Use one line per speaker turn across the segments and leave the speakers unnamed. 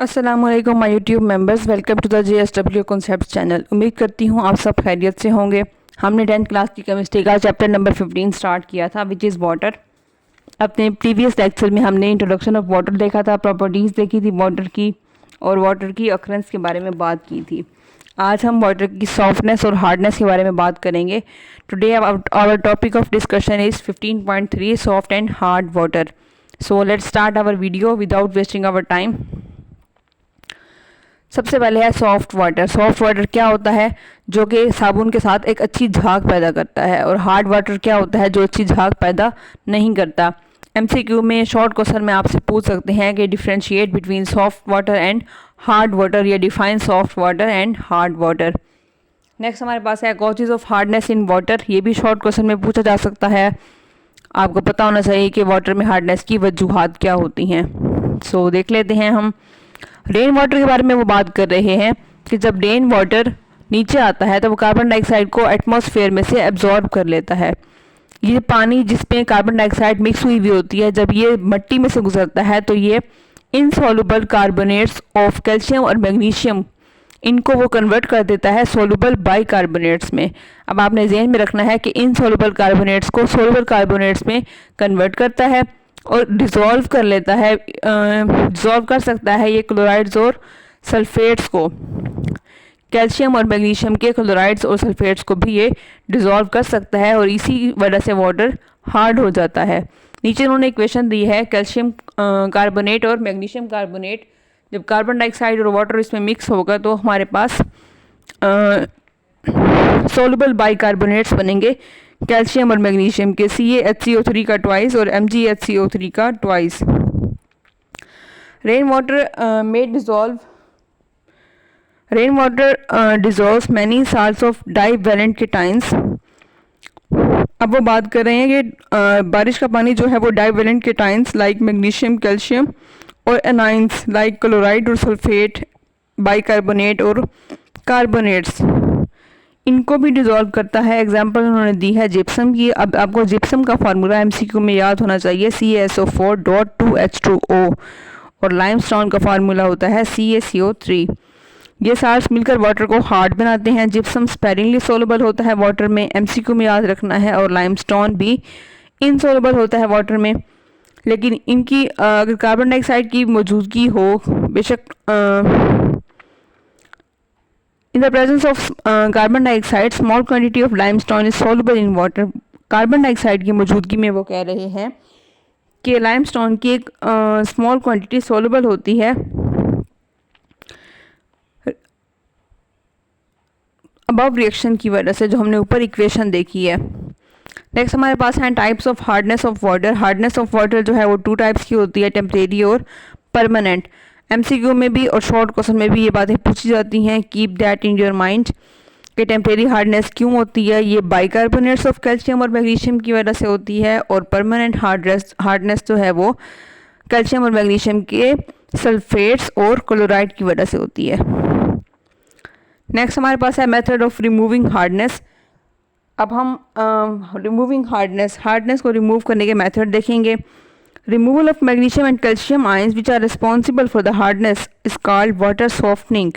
अस्सलामुअलैकुम my YouTube members, welcome to the JSW concept channel. उम्मीद करती हूँ आप सब खैरियत से होंगे। हमने 10th क्लास की केमिस्ट्री का चैप्टर नंबर 15 स्टार्ट किया था, विच इज़ वाटर। अपने प्रीवियस लेक्चर में हमने इंट्रोडक्शन ऑफ वाटर देखा था, प्रॉपर्टीज़ देखी थी वाटर की, और वाटर की अक्रेंस के बारे में बात की थी। आज हम वाटर की सॉफ्टनेस और हार्डनेस के बारे में बात करेंगे। Today our topic of discussion is 15.3 soft and hard water. So let's start our video without wasting our time. सबसे पहले है सॉफ्ट वाटर। सॉफ्ट वाटर क्या होता है? जो कि साबुन के साथ एक अच्छी झाग पैदा करता है। और हार्ड वाटर क्या होता है? जो अच्छी झाग पैदा नहीं करता। MCQ में शॉर्ट क्वेश्चन में आपसे पूछ सकते हैं कि differentiate between soft water and hard water, या define soft water and hard water. Next हमारे पास है causes of hardness in water. ये भी शॉर्ट क्वेश्चन में पूछा जा सकता है। आपको पता होना चाहिए कि वाटर में हार्डनेस की वजूहात क्या होती हैं। सो देख लेते हैं हम। रेन वाटर के बारे में वो बात कर रहे हैं कि जब रेन वाटर नीचे आता है तो वो कार्बन डाइऑक्साइड को एटमॉस्फेयर में से एब्जॉर्ब कर लेता है। ये पानी जिसमें कार्बन डाइऑक्साइड मिक्स हुई हुई होती है, जब ये मिट्टी में से गुजरता है तो ये इनसॉल्युबल कार्बोनेट्स ऑफ कैल्शियम और मैग्नीशियम, इनको वो कन्वर्ट कर देता है सोल्युबल बाइकार्बोनेट्स में। अब आपने ज़हन में रखना है कि इनसॉल्युबल कार्बोनेट्स को सोल्युबल कार्बोनेट्स में कन्वर्ट करता है और डिज़ोल्व कर लेता है, डिज़ोल्व कर सकता है ये क्लोराइड्स और सल्फेट्स को। कैल्शियम और मैग्नीशियम के क्लोराइड्स और सल्फेट्स को भी ये डिज़ोल्व कर सकता है, और इसी वजह से वाटर हार्ड हो जाता है। नीचे उन्होंने इक्वेशन दी है, कैल्शियम कार्बोनेट और मैग्नीशियम कार्बोनेट, जब कार्बन डाइऑक्साइड और वाटर इसमें मिक्स होगा तो हमारे पास सोल्युबल बाइकार्बोनेट्स बनेंगे कैल्शियम और मैग्नीशियम के, CaHCO3 का ट्वाइस और MgHCO3 का twice. Rain water dissolves many salts of divalent cations. अब वो बात कर रहे हैं कि बारिश का पानी जो है वो divalent cations like magnesium, calcium, और एनाइंस लाइक क्लोराइड और सल्फेट, बाइकार्बोनेट और कार्बोनेट्स, इनको भी डिज़ोल्व करता है। एग्जांपल उन्होंने दी है जिप्सम की। अब आपको जिप्सम का फार्मूला MCQ में याद होना चाहिए, CaSO4.2H2O, और लाइमस्टोन का फार्मूला होता है CaCO3। ये साल्ट्स मिलकर वाटर को हार्ड बनाते हैं। जिप्सम स्पेरिंगली सोलुबल होता है वाटर में, MCQ में याद रखना है, और लाइमस्टोन भी इनसोलुबल होता है वाटर में। लेकिन इनकी अगर कार्बन डाइऑक्साइड की मौजूदगी हो, बेशक in the presence of carbon dioxide, small quantity of limestone is soluble in water। Carbon dioxide की मौजूदगी में वो कह रहे हैं कि लाइमस्टोन की एक स्मॉल क्वांटिटी सोलुबल होती है अबव रिएक्शन की वजह से, जो हमने ऊपर इक्वेशन देखी है। नेक्स्ट हमारे पास हैं types of hardness of water. Hardness of water जो है वो 2 टाइप्स की होती है, टेम्परेरी और परमानेंट। MCQ में भी और शॉर्ट क्वेश्चन में भी ये बातें पूछी जाती हैं। Keep that in your mind कि टेम्परेरी हार्डनेस क्यों होती है। ये बाइकार्बोनेट्स ऑफ कैल्शियम और मैग्नीशियम की वजह से होती है, और परमानेंट हार्डनेस जो है वो कैल्शियम और मैग्नीशियम के सल्फेट्स और क्लोराइड की वजह से होती है। नेक्स्ट हमारे पास है मेथड ऑफ रिमूविंग हार्डनेस। अब हम रिमूविंग हार्डनेस को रिमूव करने के मेथड देखेंगे। Removal of magnesium and calcium ions which are responsible for the hardness is called water softening।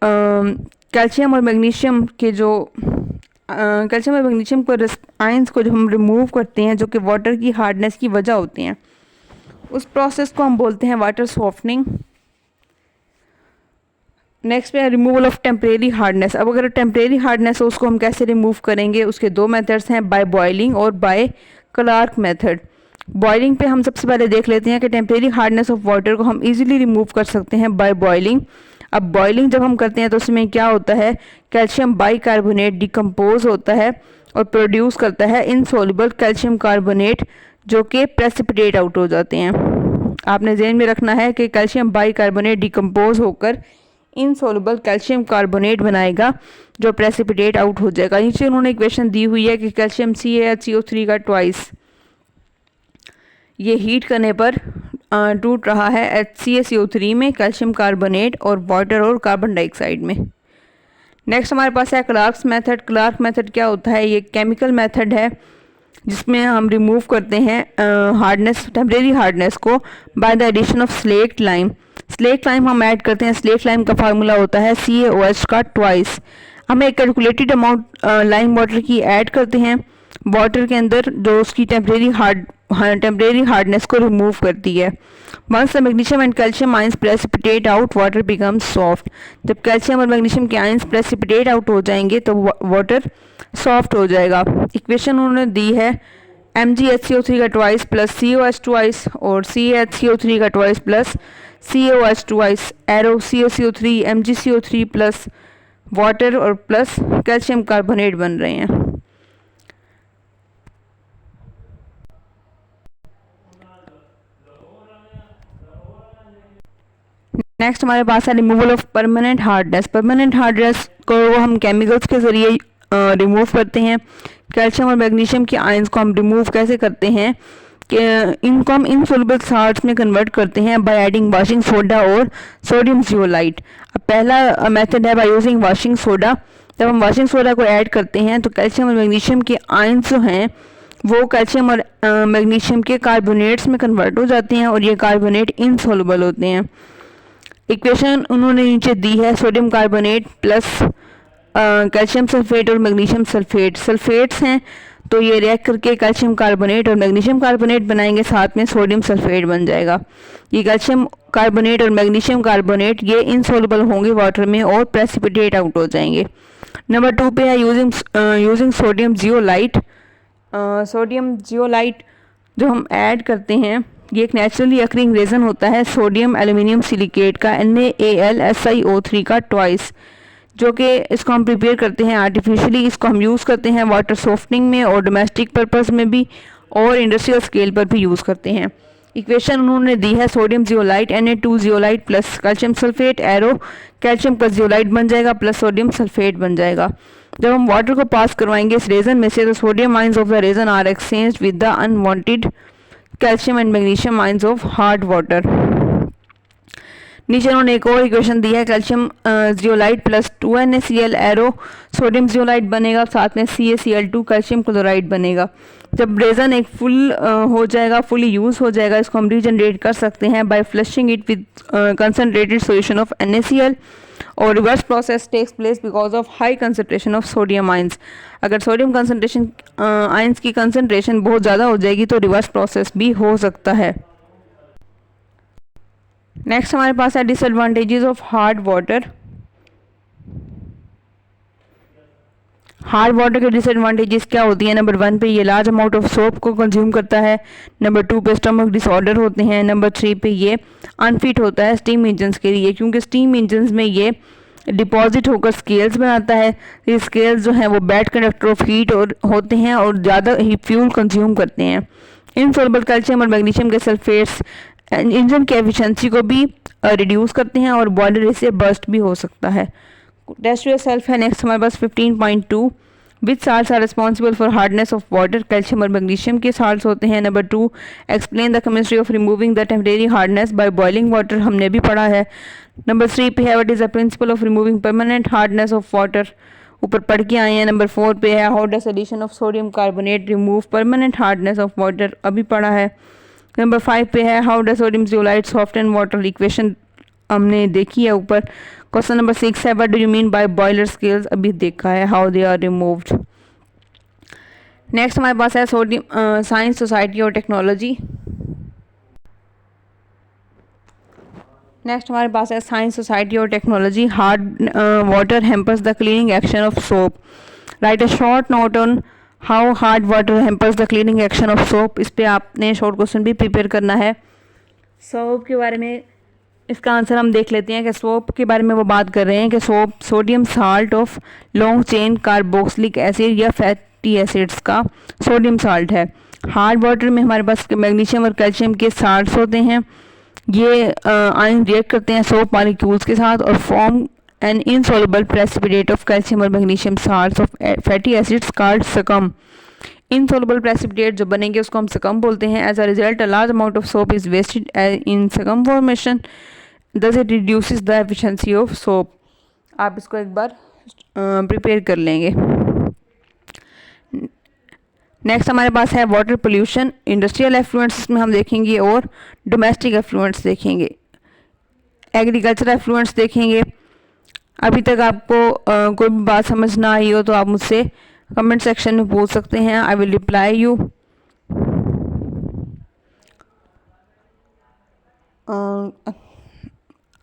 Calcium और मैग्नीशियम के जो कैल्शियम और मैग्नीशियम को आयंस को जो हम रिमूव करते हैं, जो कि वाटर की हार्डनेस की वजह होते हैं, उस प्रोसेस को हम बोलते हैं वाटर सॉफ्टनिंग। नेक्स्ट पे है रिमूवल ऑफ टेम्परेरी हार्डनेस। अब अगर टेम्परेरी हार्डनेस हो उसको हम कैसे रिमूव करेंगे, उसके 2 मेथड्स हैं, बाय बॉइलिंग और बाय क्लार्क मेथड। बॉइलिंग पे हम सबसे पहले देख लेते हैं कि टेम्परेरी हार्डनेस ऑफ वाटर को हम इजीली रिमूव कर सकते हैं बाय बॉइलिंग। अब बॉइलिंग जब हम करते हैं तो उसमें क्या होता है, कैल्शियम बाइकार्बोनेट डिकम्पोज होता है और प्रोड्यूस करता है इनसॉल्युबल कैल्शियम कार्बोनेट, जो कि प्रेसिपिटेट आउट हो जाते हैं। आपने ध्यान में रखना है कि कैल्शियम बाइकार्बोनेट डिकम्पोज होकर इनसॉल्युबल कैल्शियम कार्बोनेट बनाएगा, जो प्रेसिपिटेट आउट हो जाएगा। नीचे उन्होंने इक्वेशन दी हुई है कि कैल्शियम CaHCO3 का ट्वाइस, ये हीट करने पर टूट रहा है HCaCO3 में, कैल्शियम कार्बोनेट और वाटर और कार्बन डाइऑक्साइड में। नेक्स्ट हमारे पास है क्लार्क्स मेथड। क्लार्क मेथड क्या होता है? ये केमिकल मेथड है जिसमें हम रिमूव करते हैं हार्डनेस, टेम्परेरी हार्डनेस को by the addition of slaked lime. Slaked lime हम ऐड करते हैं, स्लेट लाइम का फार्मूला होता है CaOH का ट्वाइस। हम एक कैलकुलेटेड अमाउंट लाइम वाटर की ऐड करते हैं वाटर के अंदर, जो उसकी टेम्परेरी हार्डनेस को रिमूव करती है। Once the magnesium and calcium ions precipitate out, water becomes soft. जब कैल्शियम और मैग्नीशियम के आयंस प्रेसिपिटेट आउट हो जाएंगे तो वाटर सॉफ्ट हो जाएगा। इक्वेशन उन्होंने दी है MgHCO3 का ट्वाइस प्लस COH ट्वाइस और CaHCO3 का twice plus CaOH twice, arrow CaCO3 MgCO3 plus water और प्लस कैल्शियम कार्बोनेट बन रहे हैं। नेक्स्ट हमारे पास है removal of permanent hardness. Permanent hardness को हम केमिकल्स के ज़रिए रिमूव करते हैं। कैल्शियम और मैग्नीशियम के आयंस को हम रिमूव कैसे करते हैं कि इनको हम इनसॉल्युबल सॉल्ट्स में कन्वर्ट करते हैं बाय एडिंग वाशिंग सोडा और सोडियम जियोलाइट। अब पहला मेथड है बाय यूजिंग वाशिंग सोडा। जब हम वाशिंग सोडा को ऐड करते हैं तो कैल्शियम और मैग्नीशियम के आयंस जो हैं वो कैल्शियम और मैग्नीशियम के कार्बोनेट्स में कन्वर्ट हो जाते हैं और ये कार्बोनेट इनसॉल्युबल होते हैं। इक्वेशन उन्होंने नीचे दी है sodium carbonate plus calcium sulphate और मैग्नीशियम सल्फेट। सल्फेट्स हैं तो ये रिएक्ट करके कैल्शियम कार्बोनेट और मैग्नीशियम कार्बोनेट बनाएंगे, साथ में सोडियम सल्फेट बन जाएगा। ये कैल्शियम कार्बोनेट और मैग्नीशियम कार्बोनेट ये इनसॉल्युबल होंगे वाटर में और प्रेसिपिटेट आउट हो जाएंगे। नंबर 2 पे है using sodium zeolite. Sodium zeolite जो हम ऐड करते हैं ये एक नेचुरली अकरिंग रेजन होता है सोडियम एल्यूमिनियम सिलिकेट का NaAlSiO3 का ट्वाइस, जो कि इसको हम प्रिपेयर करते हैं आर्टिफिशियली। इसको हम यूज़ करते हैं वाटर सॉफ्टनिंग में और डोमेस्टिक पर्पस में भी और इंडस्ट्रियल स्केल पर भी यूज़ करते हैं। इक्वेशन उन्होंने दी है sodium zeolite Na2 zeolite plus calcium sulphate, arrow calcium का जियोलाइट बन जाएगा प्लस सोडियम सल्फेट बन जाएगा। जब हम वाटर को पास करवाएंगे इस रेजन में से तो sodium ions of the resin are exchange with the unwanted calcium and magnesium ions of hard water. नीचे उन्होंने एक और इक्वेशन दी है calcium zeolite plus 2NaCl arrow sodium zeolite बनेगा, साथ में CaCl2 कैल्शियम क्लोराइड बनेगा। जब रेजन एक फुल हो जाएगा, फुली यूज़ हो जाएगा, इसको हम रीजनरेट कर सकते हैं by flushing it with concentrated solution of NaCl और reverse process takes place because of high concentration of sodium ions. अगर सोडियम कंसनट्रेशन आयंस की कंसनट्रेशन बहुत ज़्यादा हो जाएगी तो रिवर्स प्रोसेस भी हो सकता है। नेक्स्ट हमारे पास है disadvantages of hard water. Hard water के डिसएडवांटेजेस क्या होती हैं? नंबर 1 पे ये लार्ज अमाउंट ऑफ सोप को कंज्यूम करता है। नंबर 2 पे स्टमक डिसऑर्डर होते हैं। नंबर 3 पे ये अनफिट होता है स्टीम इंजन्स के लिए, क्योंकि स्टीम इंजन्स में ये डिपॉजिट होकर स्केल्स बनाता है। ये स्केल्स जो हैं वो बैड कंडक्टर ऑफ हीट और होते हैं और ज़्यादा ही फ्यूल कंज्यूम करते हैं। इनसॉल्युबल कैल्शियम और मैग्नीशियम के सल्फेट्स इंजन की एफिशिएंसी को भी रिड्यूस करते हैं और बॉयलर इससे बर्स्ट भी हो सकता है। टेस्ट योरसेल्फ है नेक्स्ट हमारे पास 15.2 which salts are responsible for hardness of water. Calcium और मैग्नीशियम के साल्ट्स होते हैं। Number 2 explain the chemistry of removing the temporary hardness by boiling water, हमने भी पढ़ा है। नंबर 3 पे है what is the principle of removing permanent hardness of water, ऊपर पढ़ के आए हैं। नंबर 4 पे है how does addition of sodium carbonate remove permanent hardness of water, अभी पढ़ा है। नंबर 5 पे है how does sodium zeolite soften water, equation हमने देखी है ऊपर। क्वेश्चन नंबर 6 है what do you mean by boiler scales, अभी देखा है how they are removed. Next हमारे पास है सोडियम साइंस सोसाइटी और टेक्नोलॉजी। नेक्स्ट हमारे पास है साइंस सोसाइटी और technology. Hard water hampers the cleaning action of soap, write a short note on how hard water hampers the cleaning action of soap. इस पे आपने शॉर्ट क्वेश्चन भी prepare करना है। सोप के बारे में इसका आंसर हम देख लेते हैं कि सोप के बारे में वो बात कर रहे हैं कि soap sodium salt of long chain carboxylic acid या फैटी एसिड्स का सोडियम साल्ट है। हार्ड वाटर में हमारे पास मैग्नीशियम और कैल्शियम के साल्ट्स होते हैं। ये आयन रिएक्ट करते हैं सोप मॉलिक्यूल्स के साथ और form an insoluble precipitate of calcium और magnesium salts of fatty acids called scum. Insoluble precipitate जो बनेंगे उसको हम सकम बोलते हैं। As a result a large amount of soap is wasted in scum formation, thus it reduces the efficiency of soap. आप इसको एक बार प्रिपेयर कर लेंगे। नेक्स्ट हमारे पास है वाटर पोल्यूशन। इंडस्ट्रियल एफ्लुएंट्स में हम देखेंगे और डोमेस्टिक एफ्लुएंट्स देखेंगे। एग्रीकल्चर एफ्लुएंट्स देखेंगे। अभी तक आपको कोई भी बात समझ ना आई हो तो आप मुझसे कमेंट सेक्शन में पूछ सकते हैं, आई विल रिप्लाई यू।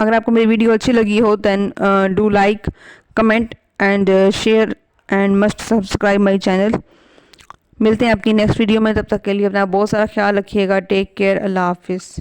अगर आपको मेरी वीडियो अच्छी लगी हो then do like, comment and share and must subscribe my channel. मिलते हैं आपकी नेक्स्ट वीडियो में, तब तक के लिए अपना बहुत सारा ख्याल रखिएगा। टेक केयर, अल्लाह हाफिज़।